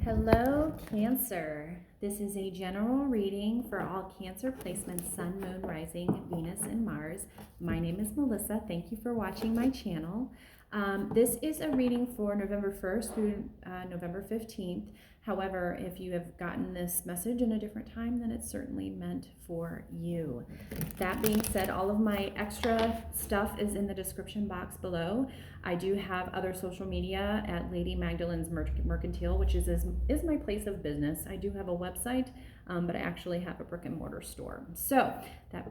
Hello, Cancer. This is a general reading for all Cancer placements, Sun, Moon, Rising, Venus, and Mars. My name is Melissa. Thank you for watching my channel. This is a reading for November 1st through November 15th. However, if you have gotten this message in a different time, then it's certainly meant for you. That being said, all of my extra stuff is in the description box below. I do have other social media at Lady Magdalene's Mercantile, which is my place of business. I do have a website, but I actually have a brick and mortar store. So that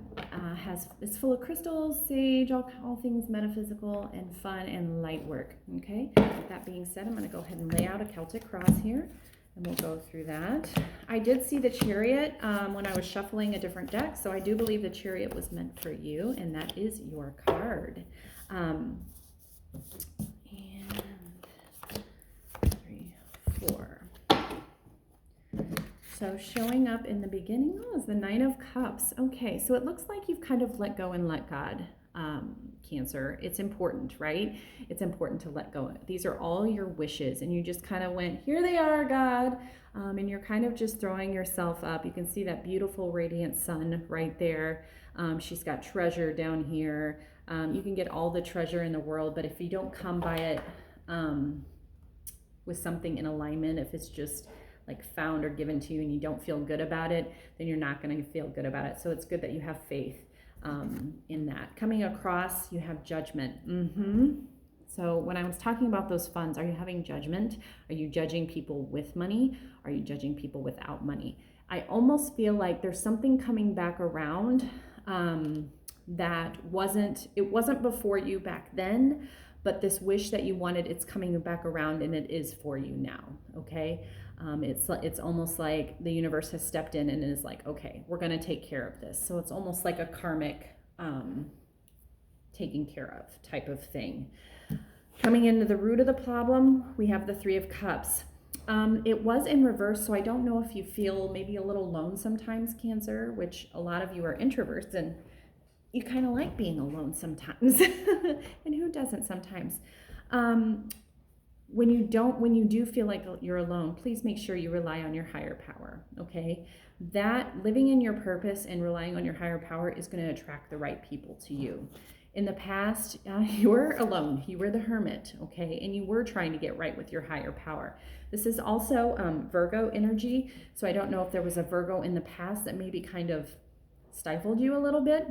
it's full of crystals, sage, all things metaphysical and fun and light work. Okay. With that being said, I'm going to go ahead and lay out a Celtic cross here, and we'll go through that. I did see the Chariot when I was shuffling a different deck, so I do believe the Chariot was meant for you, and that is your card. And 3, 4. So showing up in the beginning, is the Nine of Cups. Okay, so it looks like you've kind of let go and let God, Cancer. It's important, right? It's important to let go. These are all your wishes, and you just kind of went, here they are, God. And you're kind of just throwing yourself up. You can see that beautiful radiant sun right there. She's got treasure down here. You can get all the treasure in the world, but if you don't come by it with something in alignment, if it's just like found or given to you and you don't feel good about it, then you're not going to feel good about it. So it's good that you have faith in that. Coming across, you have judgment. So when I was talking about those funds, are you having judgment? Are you judging people with money? Are you judging people without money? I almost feel like there's something coming back around that it wasn't before you back then, but this wish that you wanted, it's coming back around and it is for you now, okay? It's almost like the universe has stepped in and is like, okay, we're going to take care of this. So it's almost like a karmic taking care of type of thing. Coming into the root of the problem, we have the Three of Cups. It was in reverse, so I don't know if you feel maybe a little alone sometimes, Cancer, which a lot of you are introverts and you kind of like being alone sometimes. And who doesn't sometimes? When you do feel like you're alone, please make sure you rely on your higher power, okay? That living in your purpose and relying on your higher power is going to attract the right people to you. In the past, you were alone. You were the hermit, okay? And you were trying to get right with your higher power. This is also Virgo energy, so I don't know if there was a Virgo in the past that maybe kind of stifled you a little bit.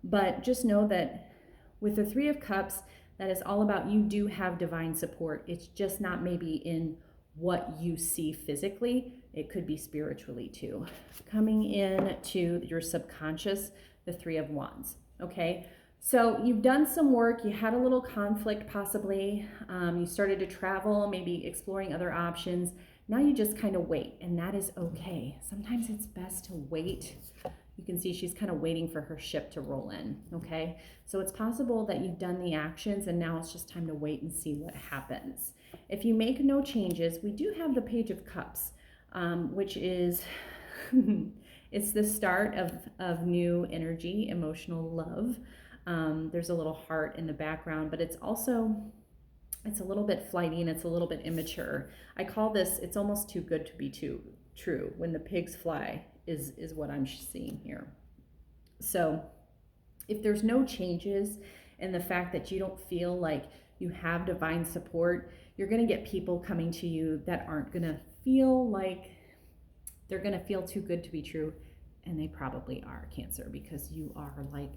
But just know that with the Three of Cups, that is all about you do have divine support. It's just not maybe in what you see physically. It could be spiritually too. Coming in to your subconscious, the Three of Wands. Okay, so you've done some work. You had a little conflict possibly. You started to travel, maybe exploring other options. Now you just kind of wait, and that is okay. Sometimes it's best to wait. You can see she's kind of waiting for her ship to roll in, okay? So it's possible that you've done the actions and now it's just time to wait and see what happens. If you make no changes, we do have the Page of Cups, which is, it's the start of new energy, emotional love. There's a little heart in the background, but it's a little bit flighty and it's a little bit immature. I call this, it's almost too good to be true. When the pigs fly is what I'm seeing here. So if there's no changes in the fact that you don't feel like you have divine support, you're going to get people coming to you that aren't going to feel like they're going to feel too good to be true. And they probably are, Cancer, because you are like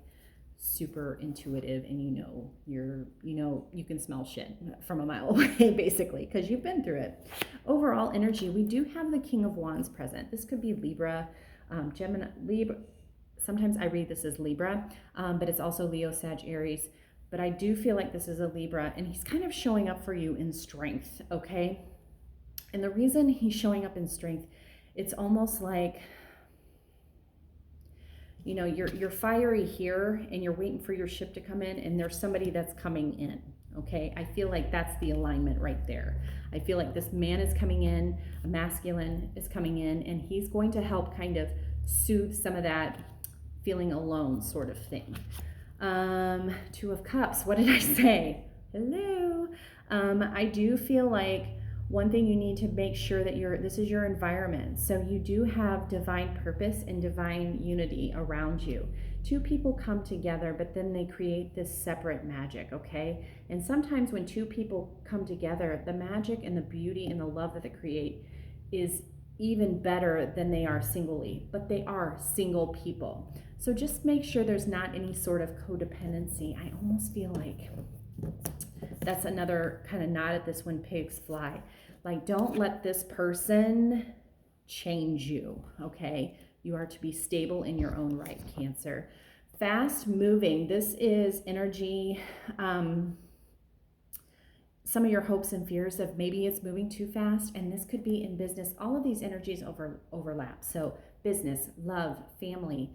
super intuitive and you can smell shit from a mile away basically because you've been through it. Overall energy, we do have the King of Wands present. This could be Libra, Gemini, Libra. Sometimes I read this as Libra, but it's also Leo, Sag, Aries. But I do feel like this is a Libra, and he's kind of showing up for you in strength, okay? And the reason he's showing up in strength, it's almost like, you know, you're fiery here and you're waiting for your ship to come in, and there's somebody that's coming in, okay? I feel like that's the alignment right there. I feel like this man is coming in, a masculine is coming in, and he's going to help kind of soothe some of that feeling alone sort of thing. Two of Cups, what did I say? Hello. I do feel like One thing you need to make sure that this is your environment. So you do have divine purpose and divine unity around you. Two people come together, but then they create this separate magic, okay? And sometimes when two people come together, the magic and the beauty and the love that they create is even better than they are singly, but they are single people. So just make sure there's not any sort of codependency. I almost feel like that's another kind of nod at this when pigs fly. Like, don't let this person change you, okay? You are to be stable in your own right, Cancer. Fast moving, this is energy. Some of your hopes and fears of maybe it's moving too fast, and this could be in business. All of these energies overlap. So business, love, family,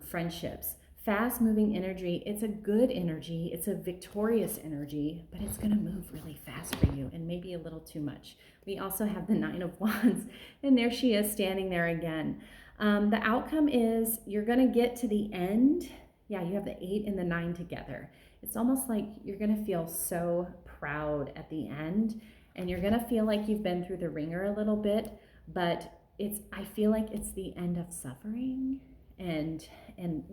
friendships. Fast moving energy, it's a good energy, it's a victorious energy, but it's going to move really fast for you and maybe a little too much. We also have the 9 of Wands, and there she is standing there again. The outcome is you're going to get to the end. Yeah, you have the 8 and the 9 together. It's almost like you're going to feel so proud at the end, and you're going to feel like you've been through the ringer a little bit, but I feel like it's the end of suffering and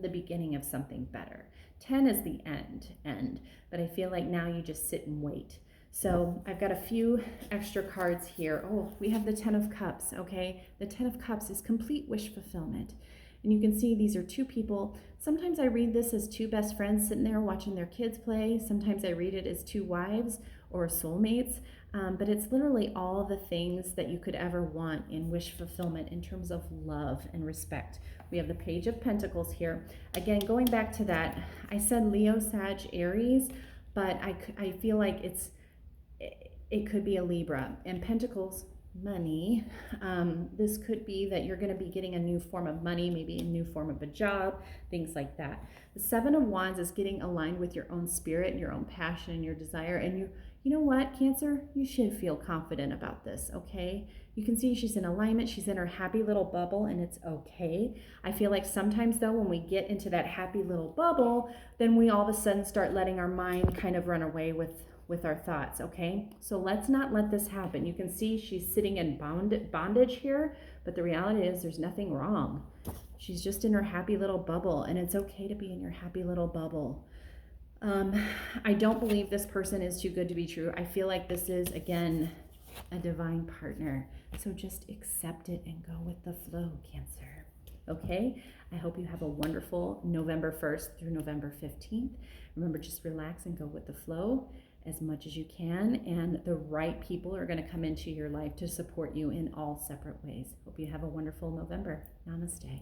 the beginning of something better. 10 is the end, but I feel like now you just sit and wait. So I've got a few extra cards here. Oh, we have the 10 of Cups, okay? The 10 of Cups is complete wish fulfillment. And you can see these are two people. Sometimes I read this as two best friends sitting there watching their kids play. Sometimes I read it as two wives or soulmates. But it's literally all the things that you could ever want in wish fulfillment in terms of love and respect. We have the Page of Pentacles here. Again, going back to that, I said Leo, Sag, Aries, but I feel like it could be a Libra. And Pentacles, money. This could be that you're going to be getting a new form of money, maybe a new form of a job, things like that. The 7 of Wands is getting aligned with your own spirit and your own passion and your desire. And you know what, Cancer? You should feel confident about this, okay? You can see she's in alignment. She's in her happy little bubble, and it's okay. I feel like sometimes, though, when we get into that happy little bubble, then we all of a sudden start letting our mind kind of run away with our thoughts, okay? So let's not let this happen. You can see she's sitting in bondage here, but the reality is there's nothing wrong. She's just in her happy little bubble, and it's okay to be in your happy little bubble. I don't believe this person is too good to be true. I feel like this is, again, a divine partner. So just accept it and go with the flow, Cancer. Okay? I hope you have a wonderful November 1st through November 15th. Remember, just relax and go with the flow as much as you can, and the right people are going to come into your life to support you in all separate ways. Hope you have a wonderful November. Namaste.